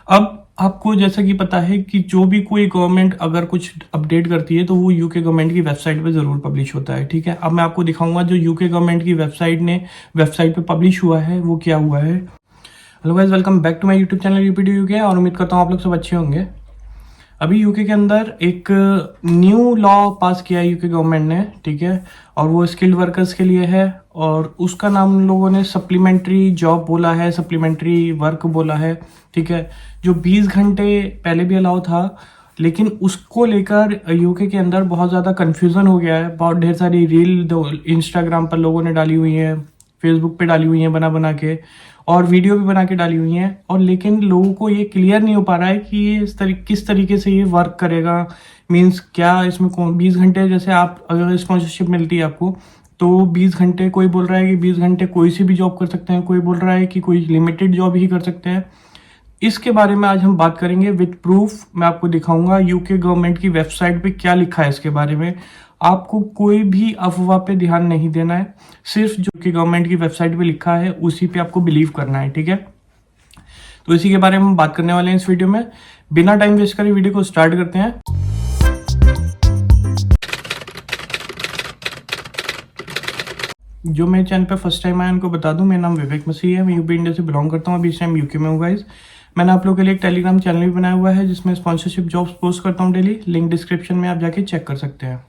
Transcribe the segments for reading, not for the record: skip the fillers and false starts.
अब आपको जैसा कि पता है कि जो भी कोई गवर्नमेंट अगर कुछ अपडेट करती है तो वो यूके गवर्नमेंट की वेबसाइट पे ज़रूर पब्लिश होता है। ठीक है, अब मैं आपको दिखाऊंगा जो यूके गवर्नमेंट की वेबसाइट पे पब्लिश हुआ है वो क्या हुआ है। Hello guys, welcome back to my YouTube channel UPD UK और उम्मीद करता हूँ आप लोग सब अच्छे होंगे। अभी यूके के अंदर एक न्यू लॉ पास किया है यूके गवर्नमेंट ने, ठीक है, और वो स्किल्ड वर्कर्स के लिए है और उसका नाम उन लोगों ने सप्लीमेंट्री जॉब बोला है, सप्लीमेंट्री वर्क बोला है। ठीक है, जो 20 घंटे पहले भी अलाउ था, लेकिन उसको लेकर यूके के अंदर बहुत ज़्यादा कन्फ्यूज़न हो गया है। बहुत ढेर सारी रील इंस्टाग्राम पर लोगों ने डाली हुई है, फेसबुक पे डाली हुई है बना बना के, और वीडियो भी बना के डाली हुई हैं, और लेकिन लोगों को ये क्लियर नहीं हो पा रहा है कि ये किस तरीके से ये वर्क करेगा। मीन्स क्या इसमें 20 घंटे, जैसे आप अगर स्पॉन्सरशिप मिलती है आपको तो 20 घंटे, कोई बोल रहा है कि 20 घंटे कोई सी भी जॉब कर सकते हैं, कोई बोल रहा है कि कोई लिमिटेड जॉब ही कर सकते हैं। इसके बारे में आज हम बात करेंगे विद प्रूफ। मैं आपको दिखाऊंगा यूके गवर्नमेंट की वेबसाइट पे क्या लिखा है इसके बारे में। आपको कोई भी अफवाह पे ध्यान नहीं देना है, सिर्फ जो कि गवर्नमेंट की वेबसाइट पे लिखा है उसी पे आपको बिलीव करना है। ठीक है, तो इसी के बारे में हम बात करने वाले हैं इस वीडियो में। बिना टाइम वेस्ट करे वीडियो को स्टार्ट करते हैं। जो मेरे चैनल पे फर्स्ट टाइम आया उनको बता दूं, मेरा नाम विवेक मसीह है, मैं यूपी इंडिया से बिलोंग करता हूं, अभी इस टाइम यूके में हूँ गाइस। मैंने आप लोगों के लिए एक टेलीग्राम चैनल भी बनाया हुआ है जिसमें स्पॉन्सरशिप जॉब्स पोस्ट करता हूँ डेली, लिंक डिस्क्रिप्शन में आप जाके चेक कर सकते हैं।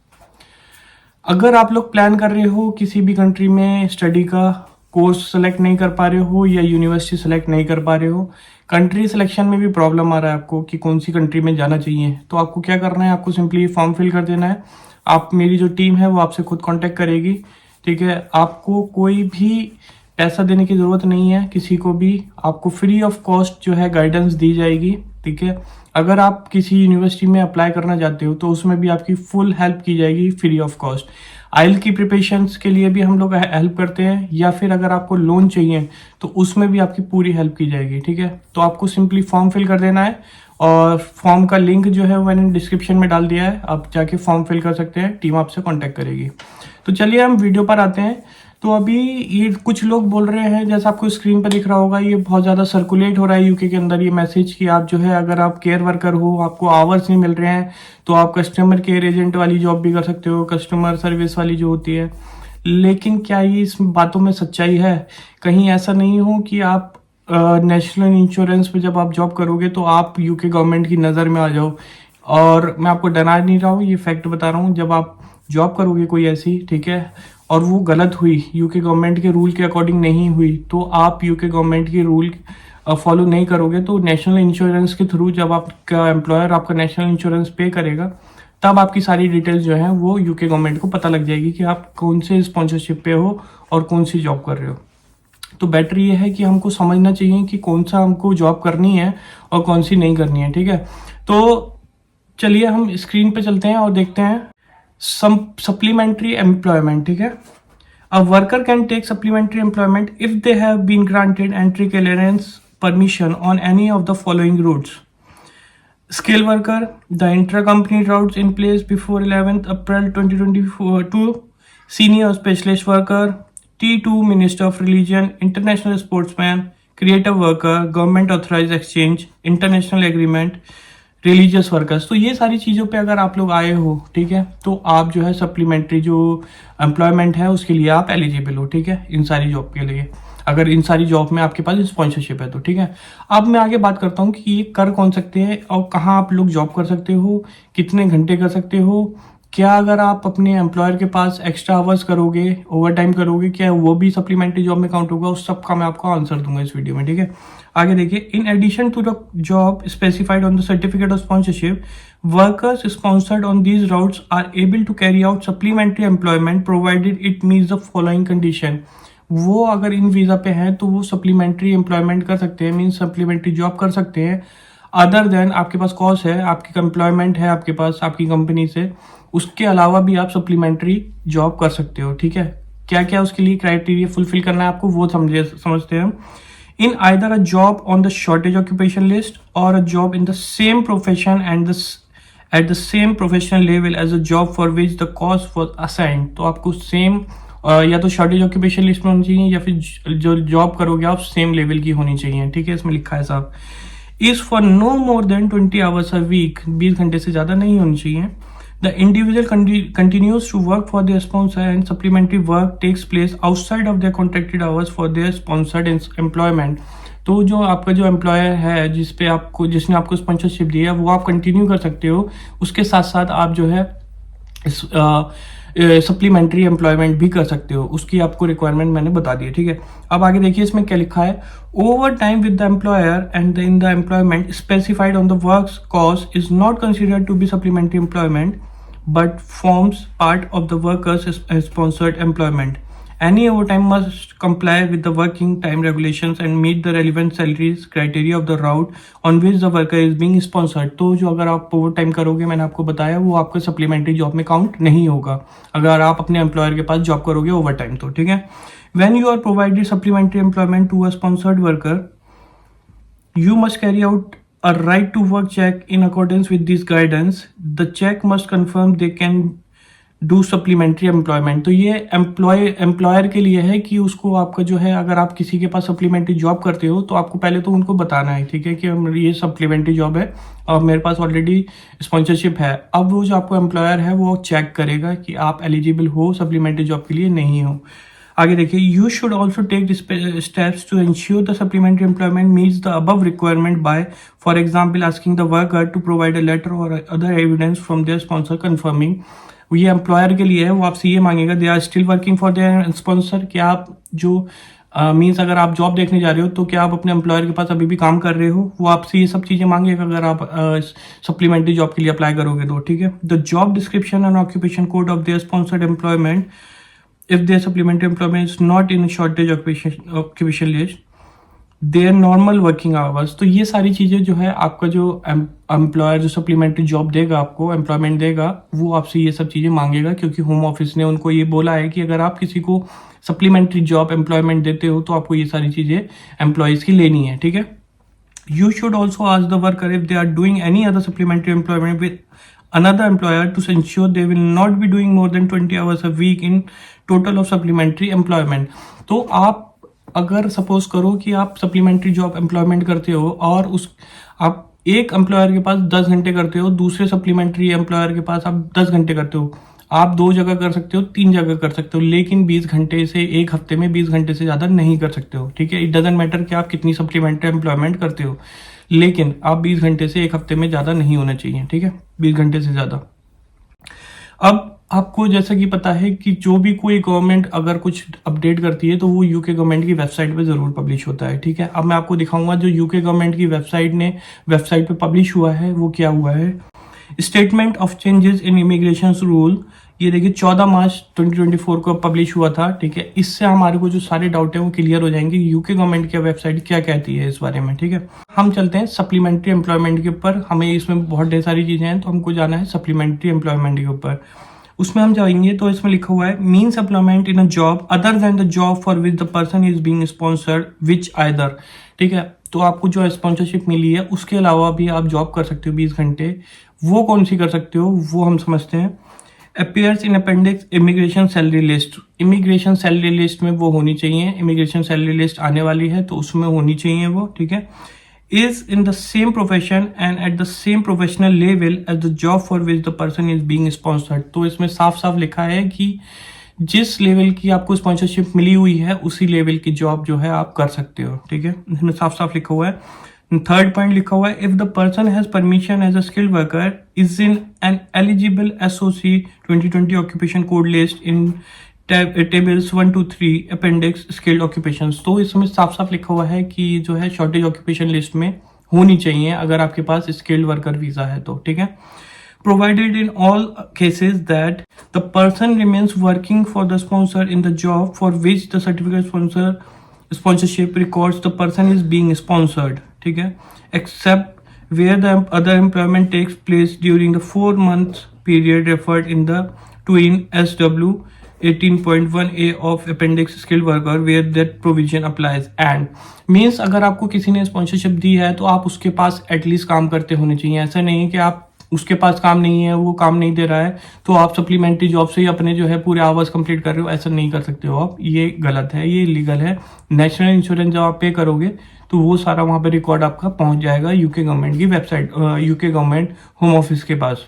अगर आप लोग प्लान कर रहे हो किसी भी कंट्री में स्टडी का, कोर्स सेलेक्ट नहीं कर पा रहे हो या यूनिवर्सिटी सेलेक्ट नहीं कर पा रहे हो, कंट्री सिलेक्शन में भी प्रॉब्लम आ रहा है आपको कि कौन सी कंट्री में जाना चाहिए, तो आपको क्या करना है, आपको सिंपली फॉर्म फिल कर देना है। आप, मेरी जो टीम है वो आपसे खुद कांटेक्ट करेगी। ठीक है, आपको कोई भी पैसा देने की ज़रूरत नहीं है किसी को भी, आपको फ्री ऑफ कॉस्ट जो है गाइडेंस दी जाएगी। ठीक है, अगर आप किसी यूनिवर्सिटी में अप्लाई करना चाहते हो तो उसमें भी आपकी फुल हेल्प की जाएगी फ्री ऑफ कॉस्ट। आइल की प्रिपरेशंस के लिए भी हम लोग हेल्प करते हैं, या फिर अगर आपको लोन चाहिए तो उसमें भी आपकी पूरी हेल्प की जाएगी। ठीक है, तो आपको सिंपली फॉर्म फिल कर देना है और फॉर्म का लिंक जो है मैंने डिस्क्रिप्शन में डाल दिया है, आप जाके फॉर्म फिल कर सकते हैं, टीम आपसे कांटेक्ट करेगी। तो चलिए हम वीडियो पर आते हैं। तो अभी ये कुछ लोग बोल रहे हैं, जैसा आपको स्क्रीन पर दिख रहा होगा, ये बहुत ज़्यादा सर्कुलेट हो रहा है यूके के अंदर ये मैसेज कि आप जो है, अगर आप केयर वर्कर हो, आपको आवर्स नहीं मिल रहे हैं तो आप कस्टमर केयर एजेंट वाली जॉब भी कर सकते हो, कस्टमर सर्विस वाली जो होती है। लेकिन क्या ये इस बातों में सच्चाई है? कहीं ऐसा नहीं हो कि आप नेशनल इंश्योरेंस पे जब आप जॉब करोगे तो आप यूके गवर्नमेंट की नज़र में आ जाओ। और मैं आपको डरा नहीं रहा हूँ, ये फैक्ट बता रहा हूँ, जब आप जॉब करोगे कोई ऐसी, ठीक है, और वो गलत हुई, यूके गवर्नमेंट के रूल के अकॉर्डिंग नहीं हुई, तो आप यूके गवर्नमेंट के रूल फॉलो नहीं करोगे तो नेशनल इंश्योरेंस के थ्रू जब आपका एम्प्लॉयर आपका नेशनल इंश्योरेंस पे करेगा तब आपकी सारी डिटेल्स जो है वो यूके गवर्नमेंट को पता लग जाएगी कि आप कौन से स्पॉन्सरशिप पे हो और कौन सी जॉब कर रहे हो। तो बेटर ये है कि हमको समझना चाहिए कि कौन सा हमको जॉब करनी है और कौन सी नहीं करनी है। ठीक है, तो चलिए हम स्क्रीन पे चलते हैं और देखते हैं सप्लीमेंट्री एम्प्लॉयमेंट। ठीक है, a worker can take supplementary employment if they have been granted entry clearance permission on any of the following routes: skill worker, the intra company routes in place before 11th April 2022, senior specialist worker, T2 Minister of Religion, international sportsman, creative worker, government authorized exchange, international agreement, religious workers. तो ये सारी चीज़ों पे अगर आप लोग आए हो, ठीक है, तो आप जो है सप्लीमेंट्री जो एम्प्लॉयमेंट है उसके लिए आप एलिजिबल हो। ठीक है, इन सारी जॉब के लिए, अगर इन सारी जॉब में आपके पास स्पॉन्सरशिप है तो। ठीक है, अब मैं आगे बात करता हूँ कि ये कर कौन सकते हैं और कहाँ आप लोग जॉब कर सकते हो, कितने घंटे कर सकते हो, क्या अगर आप अपने एम्प्लॉयर के पास एक्स्ट्रा आवर्स करोगे, ओवर टाइम करोगे, क्या वो भी सप्लीमेंट्री जॉब में काउंट होगा, उस सब का मैं आपको आंसर दूंगा इस वीडियो में। ठीक है, आगे देखिए, in addition to the job specified on the certificate of sponsorship, workers sponsored on these routes are able to carry out supplementary employment provided it meets the following condition. वो अगर इन visa पे हैं तो वो सप्लीमेंट्री एम्प्लॉयमेंट कर सकते हैं, means supplementary job कर सकते हैं। अदर देन आपके पास कॉज है, आपकी एम्प्लॉयमेंट है आपके पास आपकी कंपनी से, उसके अलावा भी आप सप्लीमेंट्री जॉब कर सकते हो। ठीक है, क्या क्या उसके लिए क्राइटेरिया फुलफिल करना है आपको वो समझते हैं हम। In either a job on the shortage occupation list और a job in the same profession and at the same professional level as a job for which the cost was assigned. तो आपको सेम या तो shortage occupation list में होनी चाहिए या फिर जो जॉब करोगे आप सेम लेवल की होनी चाहिए। ठीक है, इसमें लिखा है साहब। Is for no more than 20 hours a week, 20 घंटे से ज़्यादा नहीं होनी चाहिए. The individual continues to work for their sponsor and supplementary work takes place outside of their contracted hours for their sponsored employment. तो जो आपका जो एम्प्लॉयर है जिसने आपको स्पॉन्सरशिप दी है वो आप कंटिन्यू कर सकते हो, उसके साथ साथ आप जो है सप्लीमेंट्री एम्प्लॉयमेंट भी कर सकते हो. उसकी आपको रिक्वायरमेंट मैंने बता दी है. ठीक है, अब आगे देखिए इसमें क्या लिखा है. Overtime with the employer and in the employment specified on the work cost is not considered to be supplementary employment but forms part of the worker's sponsored employment. Any overtime must comply with the working time regulations and meet the relevant salaries criteria of the route on which the worker is being sponsored. तो जो अगर आप over time करोगे, मैंने आपको बताया, वो आपका सप्लीमेंट्री जॉब में काउंट नहीं होगा अगर आप अपने एम्प्लॉयर के पास जॉब करोगे ओवर टाइम तो. ठीक है, when you are provided supplementary employment to a sponsored worker, you must carry out a right to work check in accordance with this guidance. The check must confirm they can do supplementary employment. तो ये employer के लिए है कि उसको आपका जो है, अगर आप किसी के पास सप्लीमेंट्री जॉब करते हो तो आपको पहले तो उनको बताना है, ठीक है, कि ये सप्लीमेंट्री जॉब है और मेरे पास ऑलरेडी स्पॉन्सरशिप है. अब वो जो आपको एम्प्लॉयर है वो चेक करेगा कि आप एलिजिबल हो सप्लीमेंट्री जॉब के लिए, नहीं हो. आगे देखिए, you should also take steps to ensure the supplementary employment meets the above requirement by, for example, asking the worker to provide a letter और other evidence from their sponsor confirming. ये employer के लिए है, वो आपसे ये मांगेगा they are still working for their sponsor, कि आप जो मीन्स अगर आप जॉब देखने जा रहे हो तो क्या आप अपने एम्प्लॉयर के पास अभी भी काम कर रहे हो. वो आपसे ये सब चीज़ें मांगेगा अगर आप सप्लीमेंट्री जॉब के लिए अप्लाई करोगे तो. ठीक है, the job description and occupation code of their sponsored employment if their supplementary employment is not in a shortage occupation list, their normal working hours. तो ये सारी चीज़ें जो है आपका जो एम्प्लॉयर जो सप्लीमेंट्री जॉब देगा, आपको एम्प्लॉयमेंट देगा, वो आपसे ये सब चीज़ें मांगेगा, क्योंकि होम ऑफिस ने उनको ये बोला है कि अगर आप किसी को सप्लीमेंट्री जॉब एम्प्लॉयमेंट देते हो तो आपको ये सारी चीज़ें एम्प्लॉयज़ की लेनी है. ठीक है, you should also ask the worker if they are doing any other supplementary employment with another employer to ensure they will not be doing more than 20 hours a week in total of supplementary employment. तो आप अगर suppose करो कि आप supplementary job employment करते हो और आप एक एम्प्लॉयर के पास 10 घंटे करते हो, दूसरे सप्लीमेंट्री एम्प्लॉयर के पास आप 10 घंटे करते हो, आप 2 जगह कर सकते हो, 3 जगह कर सकते हो, लेकिन 20 घंटे से एक हफ्ते में 20 घंटे से ज़्यादा नहीं कर सकते हो. ठीक है, इट डजेंट मैटर कि आप कितनी सप्लीमेंट्री एम्प्लॉयमेंट करते हो, लेकिन आप 20 घंटे से एक हफ्ते में ज़्यादा नहीं होना चाहिए. ठीक है, 20 घंटे से ज़्यादा. अब आपको जैसा कि पता है कि जो भी कोई गवर्नमेंट अगर कुछ अपडेट करती है तो वो यूके गवर्नमेंट की वेबसाइट पे ज़रूर पब्लिश होता है. ठीक है, अब मैं आपको दिखाऊंगा जो यूके गवर्नमेंट की वेबसाइट पे पब्लिश हुआ है वो क्या हुआ है. Statement of changes in immigration rule, ये देखिए 14 मार्च 2024 को पब्लिश हुआ था. ठीक है, इससे हमारे को जो सारे डाउट हैं वो क्लियर हो जाएंगे यूके गवर्नमेंट की वेबसाइट क्या कहती है इस बारे में. ठीक है, हम चलते हैं सप्लीमेंट्री एम्प्लॉयमेंट के ऊपर. हमें इसमें बहुत ढेर सारी चीज़ें हैं तो हमको जाना है सप्लीमेंट्री एम्प्लॉयमेंट के ऊपर. उसमें हम जाएंगे तो इसमें लिखा हुआ है means employment in a job other than the job for which the person is being sponsored which either. ठीक है, तो आपको जो स्पॉन्सरशिप मिली है उसके अलावा भी आप जॉब कर सकते हो 20 घंटे. वो कौन सी कर सकते हो वो हम समझते हैं. अपीयर्स इन appendix immigration salary list, immigration salary list में वो होनी चाहिए. इमिग्रेशन सैलरी लिस्ट आने वाली है तो उसमें होनी चाहिए वो. ठीक है, is in the same profession and at the same professional level as the job for which the person is being sponsored. तो इसमें साफ साफ लिखा है कि जिस लेवल की आपको स्पॉन्सरशिप मिली हुई है उसी लेवल की जॉब जो है आप कर सकते हो. ठीक है, इसमें साफ साफ लिखा हुआ है. थर्ड पॉइंट लिखा हुआ है if the person has permission as a skilled worker is in an eligible SOC 2020 occupation code list in tables 1 to 3 appendix skilled occupations. तो इसमें साफ साफ लिखा हुआ है कि जो है शॉर्टेज ऑक्यूपेशन लिस्ट में होनी चाहिए अगर आपके पास स्किल्ड वर्कर वीजा है तो. ठीक है, provided in all cases that the person remains working for the sponsor in the job for which the certificate sponsorship records the person is being sponsored. ठीक है, except where the other employment takes place during the 4 months period referred in the twin SW 18.1A of appendix skilled worker where that provision applies. and means अगर आपको किसी ने sponsorship दी है तो आप उसके पास एटलीस्ट काम करते होने चाहिए. ऐसा नहीं है कि आप उसके पास काम नहीं है, वो काम नहीं दे रहा है तो आप सप्लीमेंट्री जॉब से ही अपने जो है पूरे आवर्स कंप्लीट कर रहे हो. ऐसा नहीं कर सकते हो आप, ये गलत है, ये इलीगल है. नेशनल इंश्योरेंस जब आप पे करोगे तो वो सारा वहाँ पे रिकॉर्ड आपका पहुँच जाएगा यूके गवर्नमेंट की website, UK government home office के पास।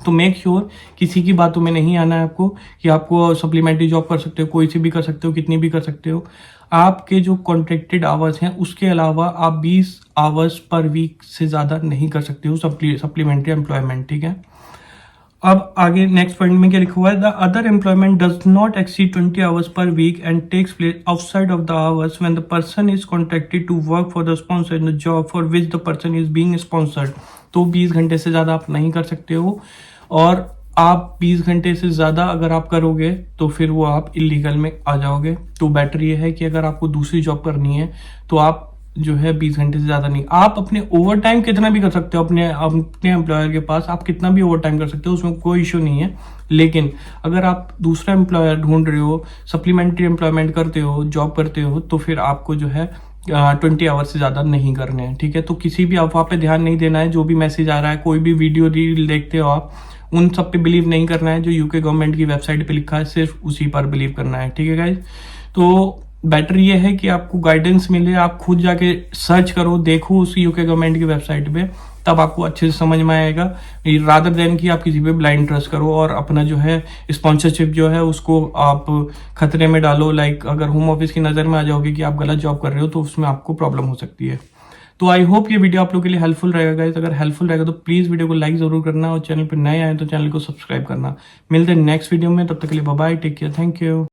तो मेक श्योर किसी की बातों में नहीं आना है आपको कि आपको सप्लीमेंट्री जॉब कर सकते हो, कोई सी भी कर सकते हो, कितनी भी कर सकते हो। आपके जो कॉन्ट्रैक्टेड आवर्स हैं उसके अलावा आप 20 आवर्स पर वीक से ज़्यादा नहीं कर सकते हो सप्लीमेंट्री एम्प्लॉयमेंट, ठीक है। अब आगे नेक्स्ट पॉइंट में क्या लिखा हुआ है, the other employment does not exceed 20 hours per week and takes place outside of the hours when the person is contracted to work for the sponsor in the job for which the person is being sponsored. तो 20 घंटे से ज़्यादा आप नहीं कर सकते हो, और आप 20 घंटे से ज़्यादा अगर आप करोगे तो फिर वो आप इलीगल में आ जाओगे। तो बेटर ये है कि अगर आपको दूसरी जॉब करनी है तो आप जो है 20 घंटे से ज़्यादा नहीं। आप अपने ओवर टाइम कितना भी कर सकते हो, अपने एम्प्लॉयर के पास आप कितना भी ओवर टाइम कर सकते हो, उसमें कोई इशू नहीं है। लेकिन अगर आप दूसरा एम्प्लॉयर ढूंढ रहे हो, सप्लीमेंट्री एम्प्लॉयमेंट करते हो, जॉब करते हो, तो फिर आपको जो है 20 आवर से ज़्यादा नहीं करने हैं, ठीक है। तो किसी भी अफवाह पे ध्यान नहीं देना है, जो भी मैसेज आ रहा है, कोई भी वीडियो रील देखते हो आप, उन सब पे बिलीव नहीं करना है। जो यूके गवर्नमेंट की वेबसाइट पे लिखा है सिर्फ उसी पर बिलीव करना है, ठीक है गाइज। तो बेटर ये है कि आपको गाइडेंस मिले, आप खुद जाके सर्च करो, देखो उस यूके गवर्नमेंट की वेबसाइट पे, तब आपको अच्छे से समझ में आएगा, रादर देन कि आप किसी पे ब्लाइंड ट्रस्ट करो और अपना जो है स्पॉन्सरशिप जो है उसको आप खतरे में डालो। लाइक अगर होम ऑफिस की नज़र में आ जाओगे कि आप गलत जॉब कर रहे हो तो उसमें आपको प्रॉब्लम हो सकती है। तो आई होप ये वीडियो आप लोग के लिए हेल्पफुल रहेगा गाइस। अगर हेल्पफुल रहेगा तो प्लीज़ वीडियो को लाइक जरूर करना, और चैनल पर नए आए तो चैनल को सब्सक्राइब करना। मिलते हैं नेक्स्ट वीडियो में, तब तक के लिए bye bye, take care, thank you.